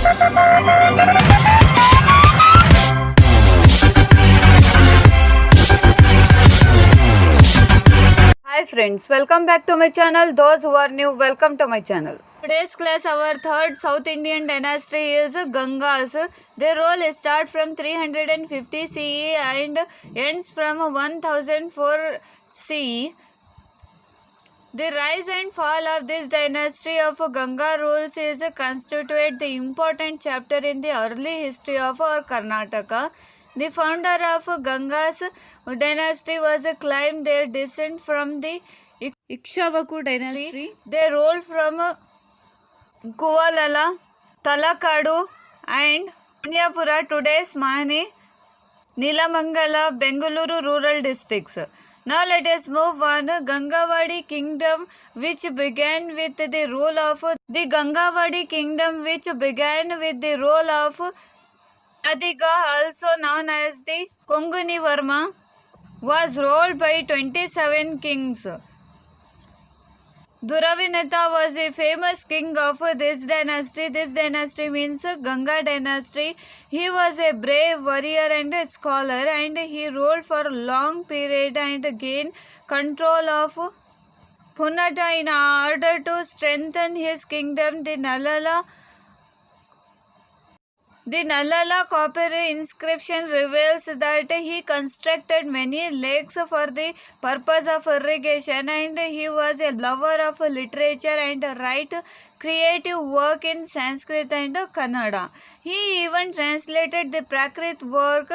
Hi friends, welcome back to my channel. Those who are new, welcome to my channel. Today's class, our third South Indian dynasty is Gangas. Their rule starts from 350 CE and ends from 1004 CE. The rise and fall of this dynasty of Ganga rules is constitute the important chapter in the early history of our Karnataka. The founder of Ganga's dynasty was claimed their descent from the Ikshavaku dynasty. They ruled from Kuvalala, Talakadu and Punyapura, today's Mahani, Nilamangala, Bengaluru rural districts. Now let us move on. Gangavadi kingdom which began with the rule of Adiga, also known as the Konguni Varma, was ruled by 27 kings. Duravinata was a famous king of this dynasty. This dynasty means Ganga dynasty. He was a brave warrior and a scholar, and he ruled for a long period and gained control of Punata in order to strengthen his kingdom. The Nallala copper inscription reveals that he constructed many lakes for the purpose of irrigation, and he was a lover of literature and write creative work in Sanskrit and Kannada. He even translated the Prakrit work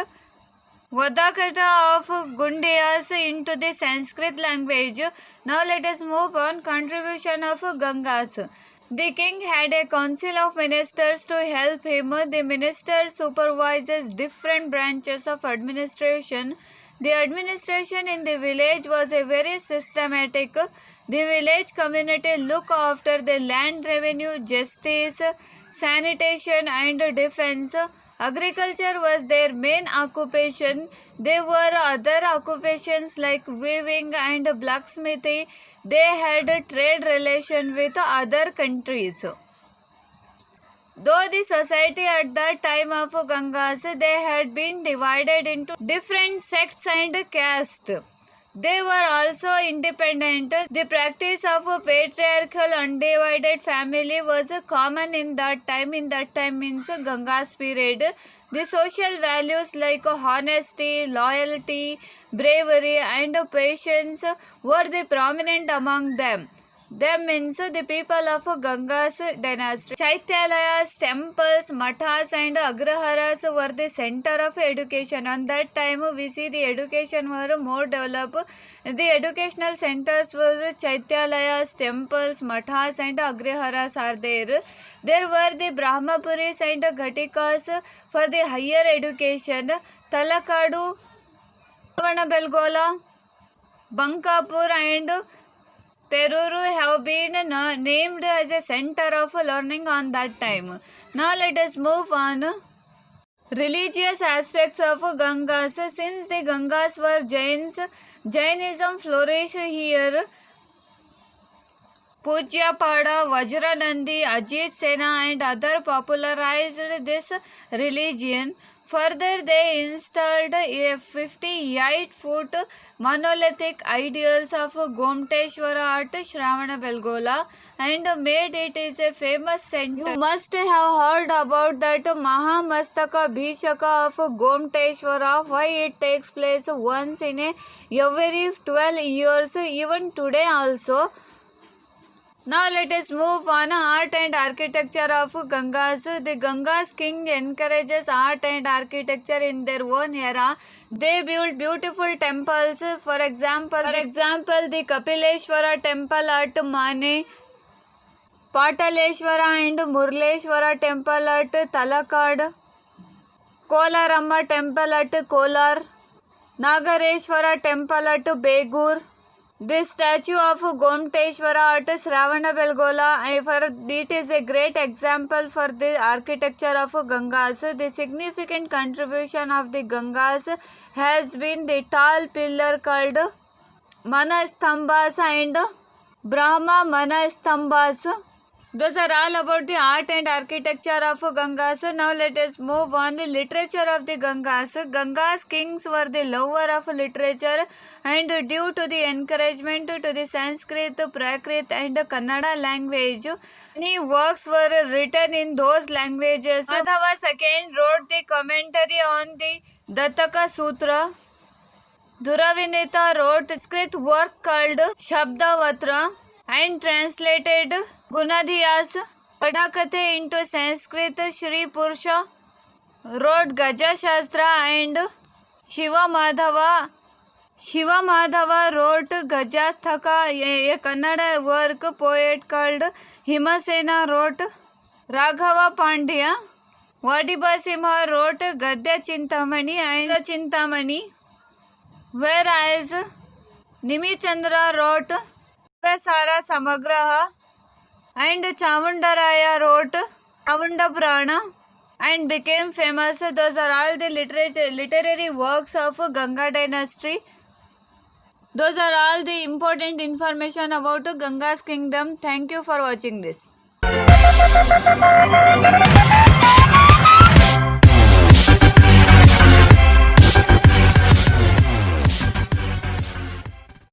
Vadakata of Gundiyas into the Sanskrit language. Now let us move on. Contribution of Gangas. The king had a council of ministers to help him. The minister supervises different branches of administration. The administration in the village was a very systematic. The village community looked after the land revenue, justice, sanitation and defense. Agriculture was their main occupation. There were other occupations like weaving and blacksmithing. They had a trade relation with other countries. Though the society at that time of Gangas, they had been divided into different sects and castes. They were also independent. The practice of a patriarchal undivided family was common in that time. In that time means Ganga's period. The social values like honesty, loyalty, bravery and patience were the prominent among them. Them means the people of Ganga's dynasty. Chaityalayas, temples, mathas and agraharas were the center of education. On that time we see the education were more developed. The educational centers were Chaityalayas, temples, mathas and agraharas are there. There were the Brahmapuris and Ghatikas for the higher education. Talakadu, Belgola, Bankapur and Peruru have been named as a center of learning on that time. Now let us move on. Religious aspects of Gangas. Since the Gangas were Jains, Jainism flourished here. Pujya Pada, Vajranandi, Ajit Sena and other popularized this religion. Further, they installed a 58-foot monolithic idols of Gomteshwara at Shravanabelgola and made it is a famous center. You must have heard about that Mahamastaka Bhishaka of Gomteshwara, why it takes place once in every 12 years, even today also. Now let us move on. Art and architecture of Gangas. The Gangas king encourages art and architecture in their own era. They built beautiful temples. For example, the Kapileshwara temple at Mane, Pataleshwara and Murleshwara temple at Talakad, Kolaramma temple at Kolar, Nagareshwara temple at Begur. The statue of Gomteshwara at Shravanabelgola, it is a great example for the architecture of Gangas. The significant contribution of the Gangas has been the tall pillar called Manastambhas and Brahma Manastambhas. Those are all about the art and architecture of Gangas. Now let us move on the literature of the Gangas. Gangas kings were the lover of literature, and due to the encouragement to the Sanskrit, Prakrit and Kannada language, many works were written in those languages. Madhava II wrote the commentary on the Dattaka Sutra. Dhuravinita wrote Sanskrit work called Shabdavatra and translated Gunadhyas Padakathe into Sanskrit. Shri Purusha wrote Gaja Shastra and Shiva Madhava wrote Gajasthaka, a Kannada work. Poet called Himasena wrote Raghava Pandya. Vadiba Simha wrote Gadya Chintamani and Chintamani, whereas Nimichandra wrote Sara Samagraha and Chamundaraya wrote Chavunda Purana and became famous. Those are all the literary works of Ganga dynasty. Those are all the important information about Ganga's kingdom. Thank you for watching this.